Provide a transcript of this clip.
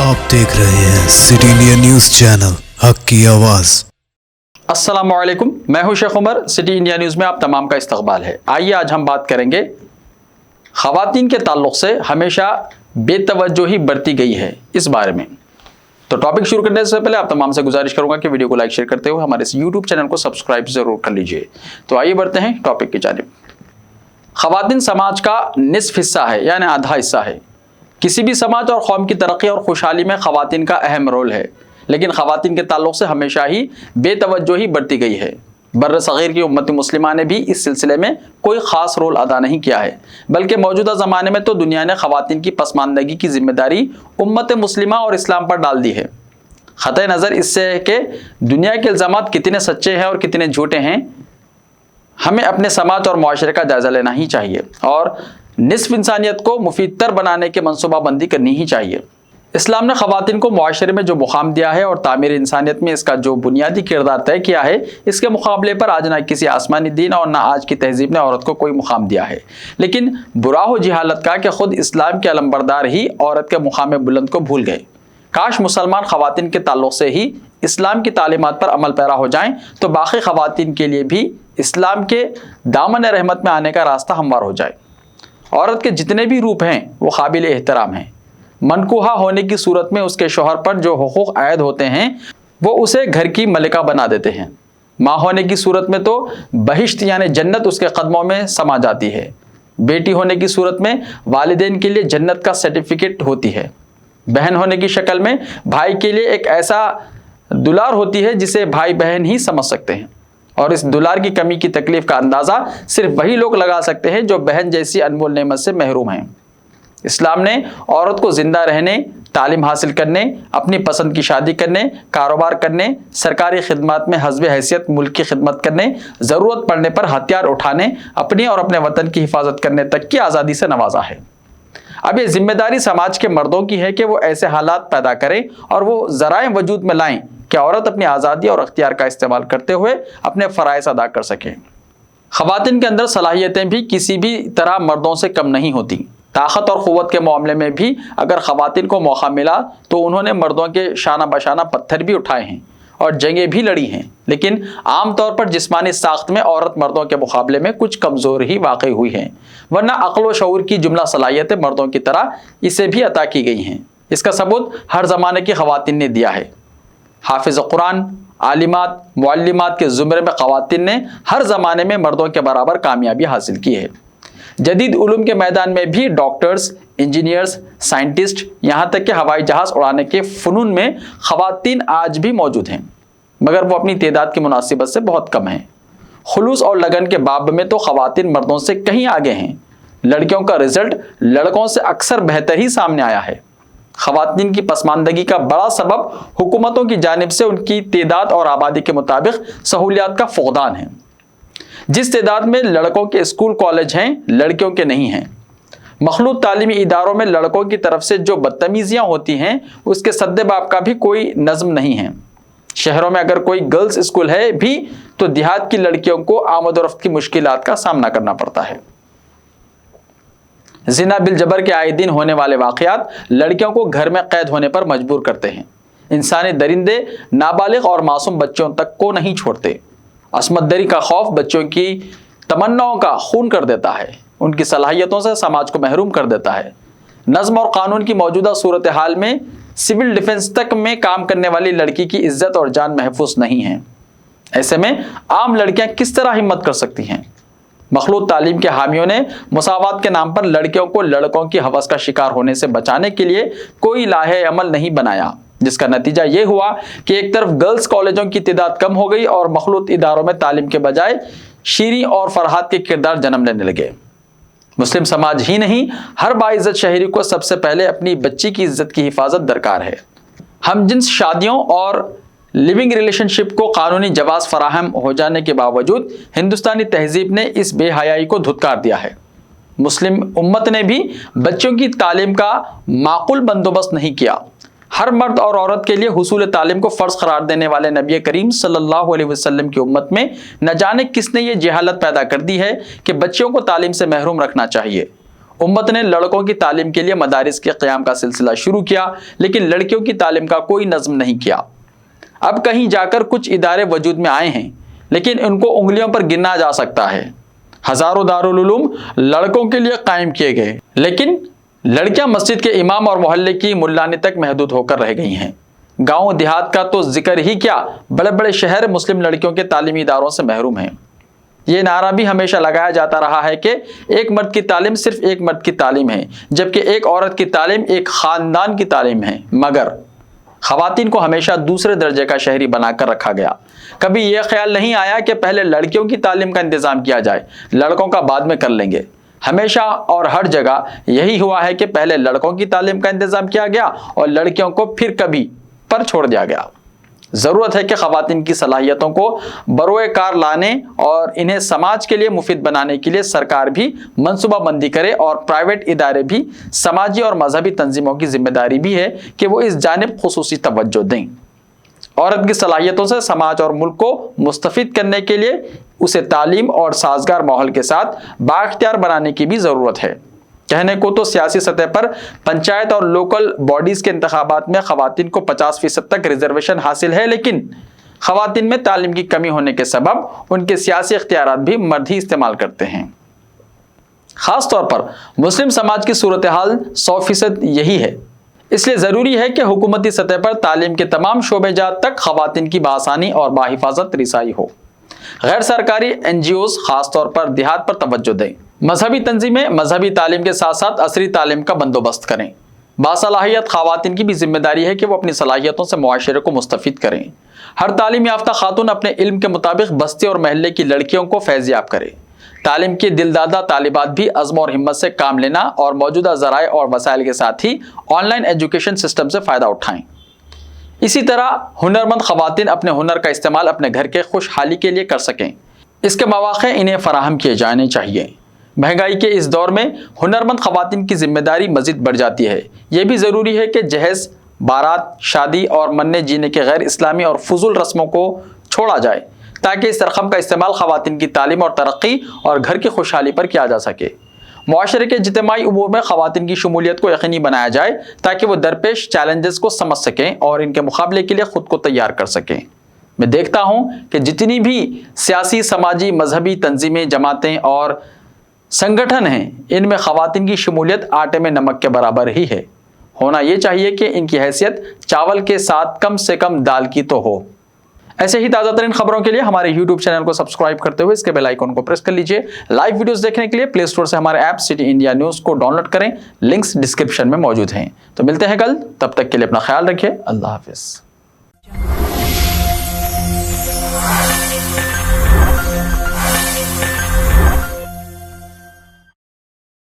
आप देख रहे हैं सिटी इंडिया न्यूज चैनल हक की आवाज। अस्सलामुअलैकुम, मैं हूं Sheikh Umar. City India news में आप तमाम का इस्तकबाल है। आइए आज हम बात करेंगे ख़वातीन के ताल्लुक़ से हमेशा बेतवज्जोही बरती गई है इस बारे में। तो टॉपिक शुरू करने से पहले आप तमाम से गुजारिश करूंगा कि वीडियो को लाइक शेयर करते हुए हमारे इस यूट्यूब चैनल को सब्सक्राइब ज़रूर कर लीजिए। तो आइए बढ़ते हैं टॉपिक की जानिब। ख़वातीन समाज का निस्फ हिस्सा है, यानी आधा हिस्सा है। किसी भी समाज और कौम की तरक्की और खुशहाली में ख़वातीन का अहम रोल है, लेकिन ख़वातीन के ताल्लुक़ से हमेशा ही बेतवज्जोही बरती गई है। बर्र सग़ीर की उम्मत मुस्लिमा ने भी इस सिलसिले में कोई ख़ास रोल अदा नहीं किया है, बल्कि मौजूदा ज़माने में तो दुनिया ने ख़वातीन की पसमानदगी की ज़िम्मेदारी उम्मत मुस्लिमा और इस्लाम पर डाल दी है। ख़त नज़र इससे है कि दुनिया के इल्ज़ामात कितने सच्चे हैं और कितने झूठे हैं, हमें अपने समाज और मुआशरे का जायज़ा लेना ही चाहिए और निस्फ इंसानियत को मुफीदतर बनाने की मनसूबाबंदी करनी ही चाहिए। इस्लाम ने ख़वातीन को मुआशरे में जो मुकाम दिया है और तामीर इंसानियत में इसका जो बुनियादी किरदार तय किया है, इसके मुकाबले पर आज ना किसी आसमानी दीन और ना आज की तहजीब ने औरत को कोई मुकाम दिया है। लेकिन बुरा हो जिहालत का कि खुद इस्लाम के अलमबरदार ही औरत के मुकाम बुलंद को भूल गए। काश मुसलमान ख़वातीन के ताल्लुक़ से ही इस्लाम की तालीमात पर अमल पैरा हो जाएं, तो बाकी ख़वातीन के लिए भी इस्लाम के दामन रहमत में आने का रास्ता हमवार हो जाए। औरत के जितने भी रूप हैं वो काबिल एहतराम हैं। मनकूहा होने की सूरत में उसके शौहर पर जो हुकूक आयद होते हैं वो उसे घर की मलिका बना देते हैं। माँ होने की सूरत में तो बहिश्त यानी जन्नत उसके कदमों में समा जाती है। बेटी होने की सूरत में वालिदैन के लिए जन्नत का सर्टिफिकेट होती है। बहन होने की शक्ल में भाई के लिए एक ऐसा दुलार होती है जिसे भाई बहन ही समझ सकते हैं, और इस दुलार की कमी की तकलीफ का अंदाज़ा सिर्फ वही लोग लगा सकते हैं जो बहन जैसी अनमोल नेमत से महरूम हैं। इस्लाम ने औरत को ज़िंदा रहने, तालीम हासिल करने, अपनी पसंद की शादी करने, कारोबार करने, सरकारी खिदमत में हस्ब हैसियत मुल्क की खिदमत करने, ज़रूरत पड़ने पर हथियार उठाने, अपनी और अपने वतन की हिफाजत करने तक की आज़ादी से नवाजा है। अब ये जिम्मेदारी समाज के मर्दों की है कि वो ऐसे हालात पैदा करें और वो ज़राए वजूद में लाएं कि औरत अपनी आज़ादी और अख्तियार का इस्तेमाल करते हुए अपने फ़राइज़ अदा कर सकें। ख़वातीन के अंदर सलाहियतें भी किसी भी तरह मर्दों से कम नहीं होती। ताकत और क़ुव्वत के मामले में भी अगर ख़वातीन को मौका मिला तो उन्होंने मर्दों के शाना बशाना पत्थर भी उठाए हैं और जंगें भी लड़ी हैं, लेकिन आम तौर पर जिस्मानी साख्त में औरत मर्दों के मुकाबले में कुछ कमज़ोर ही वाक़ई हुई हैं, वरना अक़्ल व शऊर की जुमला सलाहियतें मर्दों की तरह इसे भी अता की गई हैं। इसका सबूत हर ज़माने की ख़वातीन ने दिया है। हाफिज़ कुरान, आलिमात, मुअल्लिमात के ज़ुमरे में ख़वातीन ने हर ज़माने में मर्दों के बराबर कामयाबी हासिल की है। जदीद उलूम के मैदान में भी डॉक्टर्स, इंजीनियर्स, साइंटिस्ट, यहाँ तक कि हवाई जहाज़ उड़ाने के फ़नून में ख़वातीन आज भी मौजूद हैं, मगर वो अपनी तादाद की मुनासिबत से बहुत कम हैं। खुलूस और लगन के बाब में तो ख़वातीन मर्दों से कहीं आगे हैं। लड़कियों का रिज़ल्ट लड़कों से अक्सर बेहतर ही सामने आया है। ख़वातीन की पसमानदगी का बड़ा सबब हुकूमतों की जानिब से उनकी तादाद और आबादी के मुताबिक सहूलियात का फुक़दान है। जिस तादाद में लड़कों के स्कूल कॉलेज हैं, लड़कियों के नहीं हैं। मखलूत तालीमी इदारों में लड़कों की तरफ से जो बदतमीज़ियाँ होती हैं उसके सद्दे बाब का भी कोई नज़म नहीं है। शहरों में अगर कोई गर्ल्स स्कूल है भी तो देहात की लड़कियों को आमद और रफ्त की मुश्किलात का सामना करना पड़ता है। ज़िना बिल जबर के आए दिन होने वाले वाक़यात लड़कियों को घर में कैद होने पर मजबूर करते हैं। इंसानी दरिंदे नाबालिग और मासूम बच्चों तक को नहीं छोड़ते। असमत दरी का खौफ बच्चों की तमन्नाओं का खून कर देता है, उनकी सलाहियतों से समाज को महरूम कर देता है। नज़्म और कानून की मौजूदा सूरत हाल में सिविल डिफेंस तक में काम करने वाली लड़की की इज्जत और जान महफूज नहीं है। ऐसे में आम लड़कियां किस तरह हिम्मत कर सकती हैं? मखलूत तालीम के हामियों ने मुसावात के नाम पर लड़कियों को लड़कों की हवस का शिकार होने से बचाने के लिए कोई लाहे अमल नहीं बनाया, जिसका नतीजा ये हुआ कि एक तरफ गर्ल्स कॉलेजों की तादाद कम हो गई और मखलूत इदारों में तालीम के बजाय शीरी और फरहाद के किरदार जन्म लेने लगे। मुस्लिम समाज ही नहीं, हर बाइज्जत शहरी को सबसे पहले अपनी बच्ची की इज्जत की हिफाजत दरकार है। हम जिन्स शादियों और लिविंग रिलेशनशिप को कानूनी जवाज़ फराहम हो जाने के बावजूद हिंदुस्तानी तहजीब ने इस बेहयाई को धुतकार दिया है। मुस्लिम उम्मत ने भी बच्चों की तालीम का माकूल बंदोबस्त नहीं किया। हर मर्द और औरत के लिए हुसूल तालीम को फ़र्ज़ करार देने वाले नबी करीम सल्लल्लाहु अलैहि वसल्लम की उम्मत में न जाने किसने ये जहालत पैदा कर दी है कि बच्चों को तालीम से महरूम रखना चाहिए। उम्मत ने लड़कों की तालीम के लिए मदारिस के क़याम का सिलसिला शुरू किया, लेकिन लड़कियों की तालीम का कोई नज़्म नहीं किया। अब कहीं जाकर कुछ इदारे वजूद में आए हैं, लेकिन उनको उंगलियों पर गिना जा सकता है। हज़ारों दारुल उलूम लड़कों के लिए कायम किए गए, लेकिन लड़कियां मस्जिद के इमाम और मोहल्ले की मुल्लानी तक महदूद होकर रह गई हैं। गाँव देहात का तो जिक्र ही क्या, बड़े बड़े शहर मुस्लिम लड़कियों के तालीमी इदारों से महरूम हैं। ये नारा भी हमेशा लगाया जाता रहा है कि एक मर्द की तालीम सिर्फ एक मर्द की तालीम है, जबकि एक औरत की तालीम एक ख़ानदान की तालीम है। मगर ख़वातीन को हमेशा दूसरे दर्जे का शहरी बनाकर रखा गया। कभी यह ख्याल नहीं आया कि पहले लड़कियों की तालीम का इंतज़ाम किया जाए, लड़कों का बाद में कर लेंगे। हमेशा और हर जगह यही हुआ है कि पहले लड़कों की तालीम का इंतज़ाम किया गया और लड़कियों को फिर कभी पर छोड़ दिया गया। ज़रूरत है कि ख़वातीन की सलाहियतों को बरोए कार लाने और इन्हें समाज के लिए मुफीद बनाने के लिए सरकार भी मनसूबाबंदी करे, और प्राइवेट इदारे भी, समाजी और मजहबी तंजीमों की जिम्मेदारी भी है कि वो इस जानिब खुसूसी तवज्जो दें। औरत की सलाहियतों से समाज और मुल्क को मुस्तफ़ीद करने के लिए उसे तालीम और साजगार माहौल के साथ बाख्तियार बनाने की भी ज़रूरत है। कहने को तो सियासी सतह पर पंचायत और लोकल बॉडीज़ के इंतखाबात में ख़वातीन को 50% तक रिजर्वेशन हासिल है, लेकिन ख़वातीन में तालीम की कमी होने के सबब उनके सियासी इख्तियारात भी मर्द ही इस्तेमाल करते हैं। ख़ास तौर पर मुस्लिम समाज की सूरत हाल 100% यही है। इसलिए ज़रूरी है कि हुकूमती सतह पर तालीम के तमाम शोबेजात तक ख़वातीन की बासानी और बाहिफाजत रिसाई हो। गैर सरकारी NGOs ख़ास तौर पर देहात पर तवज्जो दें। मजहबी तंजीमें मजहबी तालीम के साथ साथ असरी तालीम का बंदोबस्त करें। बासलाहियत ख़वातीन की भी जिम्मेदारी है कि वो अपनी सलाहियतों से मुआशरे को मुस्तफ़ीद करें। हर तालीम याफ्ता खातून अपने इल्म के मुताबिक बस्ती और महल्ले की लड़कियों को फैज़याब करे। तालीम की दिलदादा तालिबात भी अज़्म और हिम्मत से काम लेना और मौजूदा ज़राए और वसाइल के साथ ही ऑनलाइन एजुकेशन सिस्टम से फ़ायदा उठाएँ। इसी तरह हुनरमंद ख़वातीन अपने हुनर का इस्तेमाल अपने घर के खुशहाली के लिए कर सकें, इसके मौक़े इन्हें फ़राहम किए जाने चाहिए। महंगाई के इस दौर में हुनरमंद ख़वातीन की जिम्मेदारी मज़ीद बढ़ जाती है। ये भी ज़रूरी है कि जहेज़, बारात, शादी और मन्ने जीने के गैर इस्लामी और फजूल रस्मों को छोड़ा जाए, ताकि इस रकम का इस्तेमाल ख़वातीन की तालीम और तरक्की और घर की खुशहाली पर किया जा सके। मुआशरे के इज्तिमाई उमूर में ख़वातीन की शमूलियत को यकीनी बनाया जाए, ताकि वो दरपेश चैलेंजेस को समझ सकें और इनके मुकाबले के लिए ख़ुद को तैयार कर सकें। मैं देखता हूँ कि जितनी भी सियासी, समाजी, मजहबी तंजीमें, जमातें और संगठन हैं, इनमें ख़वातीन की शमूलियत आटे में नमक के बराबर ही है। होना ये चाहिए कि इनकी हैसियत चावल के साथ कम से कम दाल की तो हो। ऐसे ही ताज़ा तरीन खबरों के लिए हमारे YouTube चैनल को सब्सक्राइब करते हुए इसके बेल आइकन को प्रेस कर लीजिए। लाइव वीडियोस देखने के लिए प्ले स्टोर से हमारे ऐप सिटी इंडिया न्यूज़ को डाउनलोड करें, लिंक्स डिस्क्रिप्शन में मौजूद हैं। तो मिलते हैं कल, तब तक के लिए अपना ख्याल रखिए। अल्लाह हाफिज़।